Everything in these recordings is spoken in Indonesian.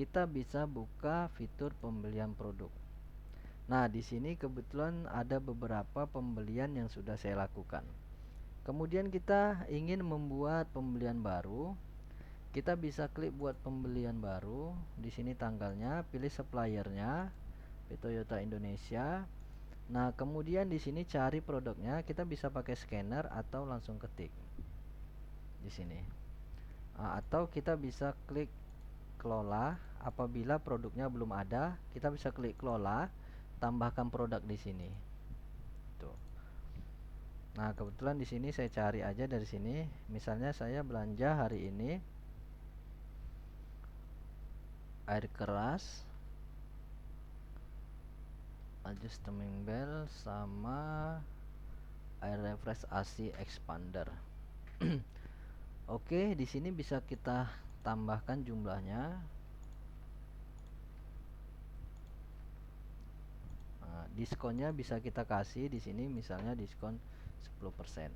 kita bisa buka fitur pembelian produk. Nah, di sini kebetulan ada beberapa pembelian yang sudah saya lakukan. Kemudian kita ingin membuat pembelian baru. Kita bisa klik buat pembelian baru. Di sini tanggalnya, pilih suppliernya, Toyota Indonesia. Nah, kemudian di sini cari produknya. Kita bisa pakai scanner atau langsung ketik di sini. Atau kita bisa klik kelola. Apabila produknya belum ada, kita bisa klik kelola, tambahkan produk di sini. Tuh. Nah, kebetulan di sini saya cari aja dari sini. Misalnya saya belanja hari ini air keras, adjustment belt, sama air refresh AC expander. Oke, di sini bisa kita tambahkan jumlahnya. Nah, diskonnya bisa kita kasih di sini, misalnya diskon 10%.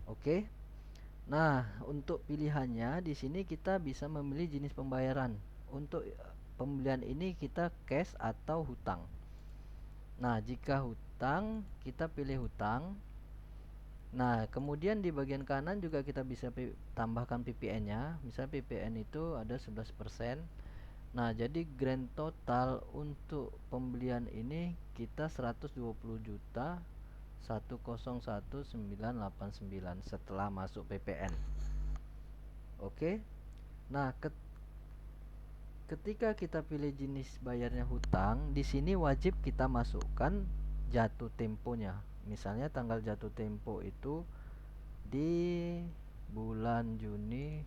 Oke. Nah, untuk pilihannya di sini kita bisa memilih jenis pembayaran. Untuk pembelian ini kita cash atau hutang. Nah, jika hutang, kita pilih hutang. Nah, kemudian di bagian kanan juga kita bisa tambahkan PPN-nya. Misal PPN itu ada 11%. Nah, jadi grand total untuk pembelian ini kita 120 juta 101.989 setelah masuk PPN. Oke. Nah, ketika kita pilih jenis bayarnya hutang, di sini wajib kita masukkan jatuh temponya. Misalnya tanggal jatuh tempo itu di bulan Juni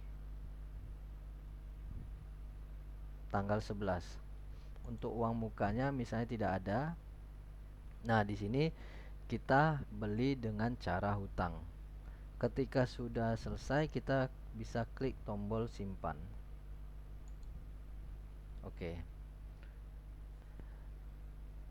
tanggal 11. Untuk uang mukanya misalnya tidak ada. Nah, di sini kita beli dengan cara hutang. Ketika sudah selesai, kita bisa klik tombol simpan. Oke.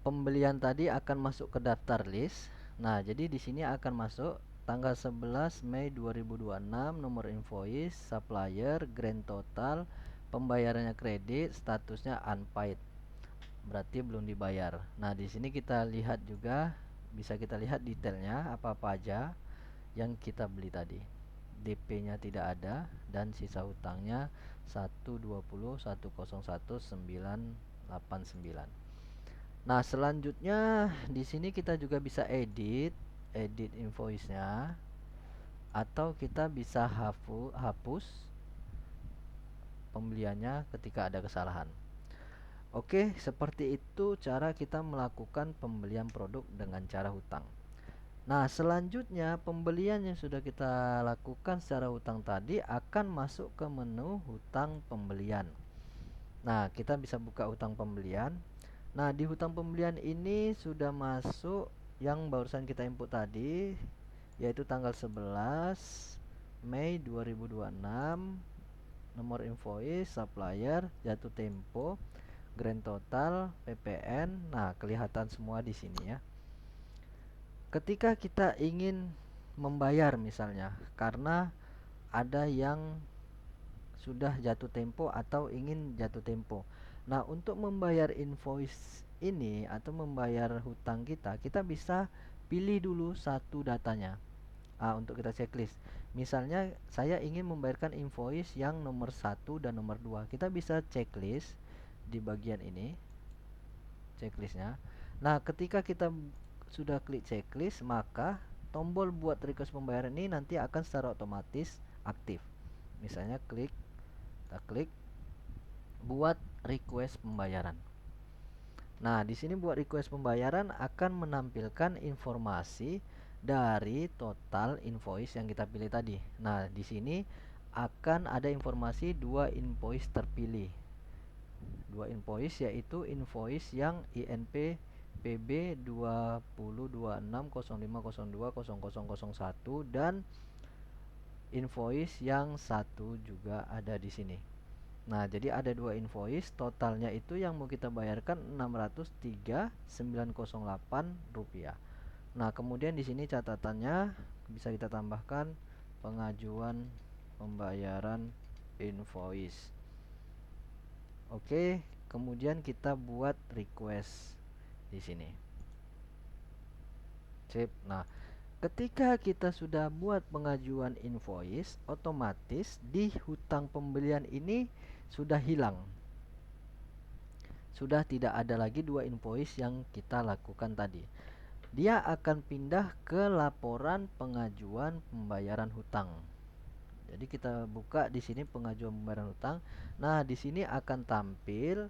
Pembelian tadi akan masuk ke daftar list. Nah, jadi di sini akan masuk tanggal 11 Mei 2026, nomor invoice, supplier, grand total, pembayarannya kredit, statusnya unpaid. Berarti belum dibayar. Nah, di sini kita lihat juga, bisa kita lihat detailnya apa-apa aja yang kita beli tadi. DP-nya tidak ada dan sisa hutangnya 120.101.989. Nah, selanjutnya di sini kita juga bisa edit invoice-nya, atau kita bisa hapus pembeliannya ketika ada kesalahan. Oke, seperti itu cara kita melakukan pembelian produk dengan cara hutang. Nah, selanjutnya pembelian yang sudah kita lakukan secara hutang tadi akan masuk ke menu hutang pembelian. Nah, kita bisa buka hutang pembelian. Nah, di hutang pembelian ini sudah masuk yang barusan kita input tadi, yaitu tanggal 11 Mei 2026, nomor invoice, supplier, jatuh tempo, grand total, PPN. Nah, kelihatan semua di sini ya. Ketika kita ingin membayar misalnya karena ada yang sudah jatuh tempo atau ingin jatuh tempo. Nah, untuk membayar invoice ini atau membayar hutang kita, kita bisa pilih dulu satu datanya. Untuk kita checklist. Misalnya saya ingin membayarkan invoice yang nomor 1 dan nomor 2. Kita bisa checklist di bagian ini, checklistnya. Nah, ketika kita sudah klik checklist, maka tombol buat request pembayaran ini nanti akan secara otomatis aktif. Misalnya kita klik buat request pembayaran. Nah, di sini buat request pembayaran akan menampilkan informasi dari total invoice yang kita pilih tadi. Nah, di sini akan ada informasi dua invoice terpilih. Dua invoice yaitu invoice yang INP PB 202605020001 dan invoice yang satu juga ada di sini. Nah, jadi ada dua invoice, totalnya itu yang mau kita bayarkan Rp603.908. Nah, kemudian di sini catatannya bisa kita tambahkan pengajuan pembayaran invoice. Oke, kemudian kita buat request di sini. Sip. Nah, ketika kita sudah buat pengajuan invoice, otomatis di hutang pembelian ini sudah hilang. Sudah tidak ada lagi dua invoice yang kita lakukan tadi. Dia akan pindah ke laporan pengajuan pembayaran hutang. Jadi kita buka di sini pengajuan pembayaran hutang. Nah, di sini akan tampil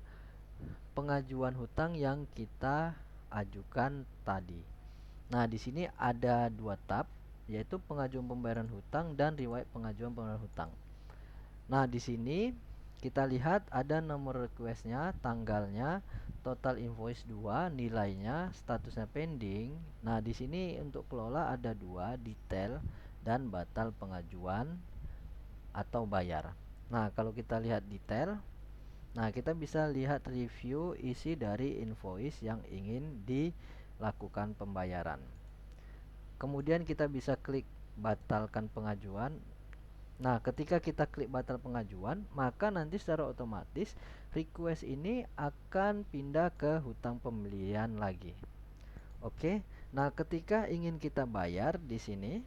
pengajuan hutang yang kita ajukan tadi. Nah, di sini ada dua tab, yaitu pengajuan pembayaran hutang dan riwayat pengajuan pembayaran hutang. Nah, di sini kita lihat ada nomor requestnya, tanggalnya, total invoice 2, nilainya, statusnya pending. Nah, di sini untuk kelola ada dua, detail dan batal pengajuan atau bayar. Nah, kalau kita lihat detail, nah kita bisa lihat review isi dari invoice yang ingin dilakukan pembayaran. Kemudian kita bisa klik batalkan pengajuan. Nah, ketika kita klik batal pengajuan, maka nanti secara otomatis request ini akan pindah ke hutang pembelian lagi. Oke. Nah, ketika ingin kita bayar di sini,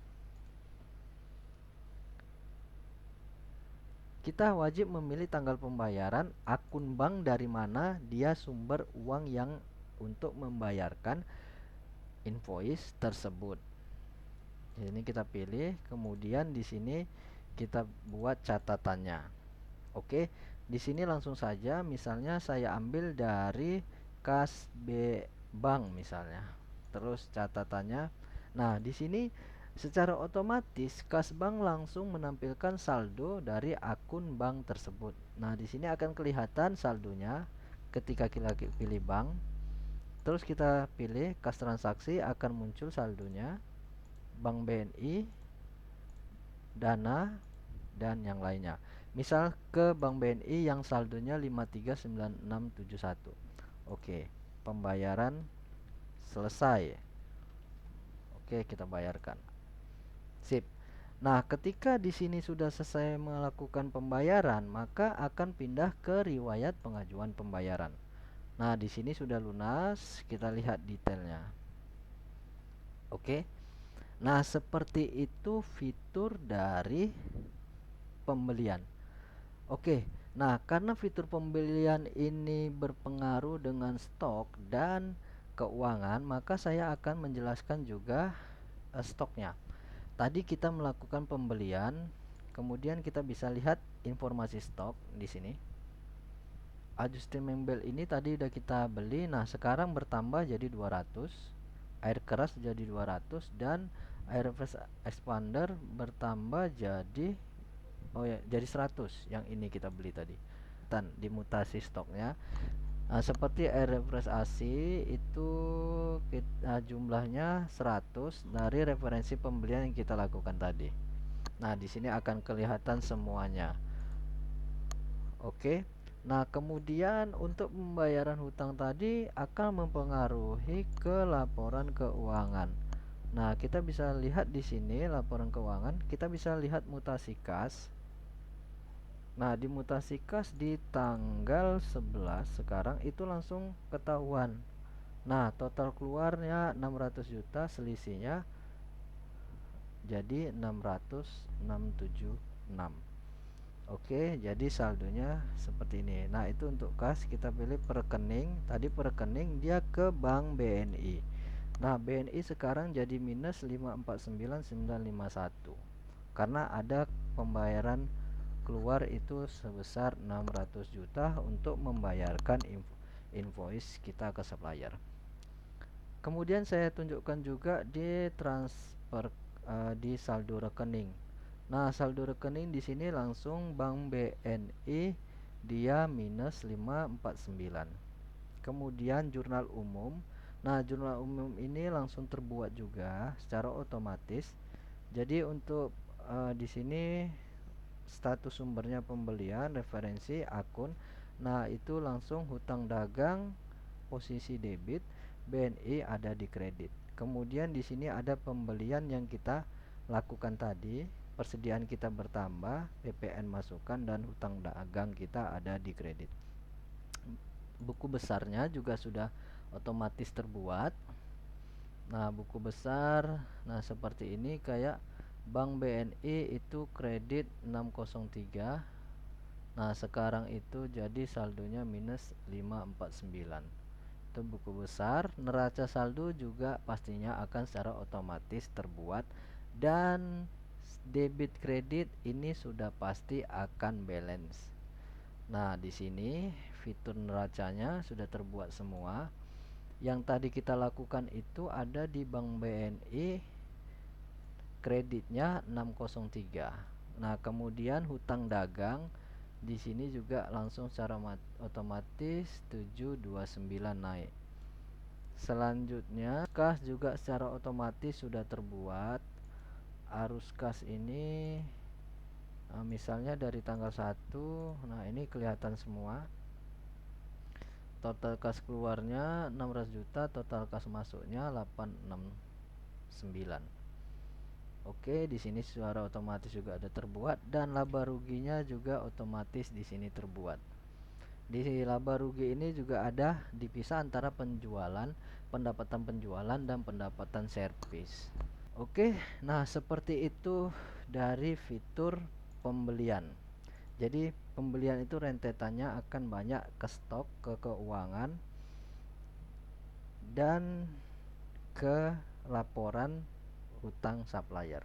kita wajib memilih tanggal pembayaran, akun bank dari mana dia sumber uang yang untuk membayarkan invoice tersebut. Ini kita pilih, kemudian di sini kita buat catatannya. Oke, di sini langsung saja, misalnya saya ambil dari kas B Bank misalnya. Terus catatannya. Nah, di sini secara otomatis kas bank langsung menampilkan saldo dari akun bank tersebut. Nah, di sini akan kelihatan saldonya ketika kita pilih bank. Terus kita pilih kas transaksi, akan muncul saldonya. Bank BNI, Dana, dan yang lainnya. Misal ke Bank BNI yang saldonya 539671. Oke, pembayaran selesai. Oke, kita bayarkan. Sip. Nah, ketika di sini sudah selesai melakukan pembayaran, maka akan pindah ke riwayat pengajuan pembayaran. Nah, di sini sudah lunas, kita lihat detailnya. Oke. Nah, seperti itu fitur dari pembelian. Oke. Nah, karena fitur pembelian ini berpengaruh dengan stok dan keuangan, maka saya akan menjelaskan juga stoknya. Tadi kita melakukan pembelian, kemudian kita bisa lihat informasi stok di sini. Adjustment ini tadi udah kita beli, nah sekarang bertambah jadi 200. Air keras jadi 200 dan air fresh expander bertambah jadi jadi 100 yang ini kita beli tadi. Dan dimutasi stoknya. Nah, seperti air refresh AC itu jumlahnya 100 dari referensi pembelian yang kita lakukan tadi. Nah, di sini akan kelihatan semuanya. Oke. Nah, kemudian untuk pembayaran hutang tadi akan mempengaruhi ke laporan keuangan. Nah, kita bisa lihat di sini laporan keuangan, kita bisa lihat mutasi kas. Nah, di mutasi kas di tanggal 11 sekarang itu langsung ketahuan. Nah, total keluarnya 600 juta, selisihnya jadi 600.676. Oke, jadi saldonya seperti ini. Nah, itu untuk kas kita pilih per rekening. Tadi per rekening dia ke Bank BNI. Nah, BNI sekarang jadi minus 549.951 karena ada pembayaran keluar itu sebesar 600 juta untuk membayarkan invoice kita ke supplier. Kemudian saya tunjukkan juga di transfer di saldo rekening. Nah, saldo rekening di sini langsung Bank BNI dia minus 549. Kemudian jurnal umum. Nah, jurnal umum ini langsung terbuat juga secara otomatis. Jadi untuk di sini status sumbernya pembelian, referensi, akun. Nah, itu langsung hutang dagang, posisi debit, BNI ada di kredit. Kemudian di sini ada pembelian yang kita lakukan tadi, persediaan kita bertambah, PPN masukkan dan hutang dagang kita ada di kredit. buku besarnya juga sudah otomatis terbuat. Nah, buku besar, nah seperti ini kayak Bank BNI itu kredit 603. Nah, sekarang itu jadi saldonya minus 549. Itu buku besar. Neraca saldo juga pastinya akan secara otomatis terbuat, dan debit kredit ini sudah pasti akan balance. Nah, di sini fitur neracanya sudah terbuat semua. Yang tadi kita lakukan itu ada di Bank BNI, kreditnya 603. Nah, kemudian hutang dagang di sini juga langsung secara otomatis 729 naik. Selanjutnya kas juga secara otomatis sudah terbuat. Arus kas ini misalnya dari tanggal 1, nah ini kelihatan semua. Total kas keluarnya 600 juta, total kas masuknya 869. Oke, di sini secara otomatis juga ada terbuat, dan laba ruginya juga otomatis di sini terbuat. Di laba rugi ini juga ada dipisah antara pendapatan penjualan dan pendapatan servis. Oke, nah seperti itu dari fitur pembelian. Jadi pembelian itu rentetannya akan banyak ke stok, ke keuangan, dan ke laporan hutang supplier.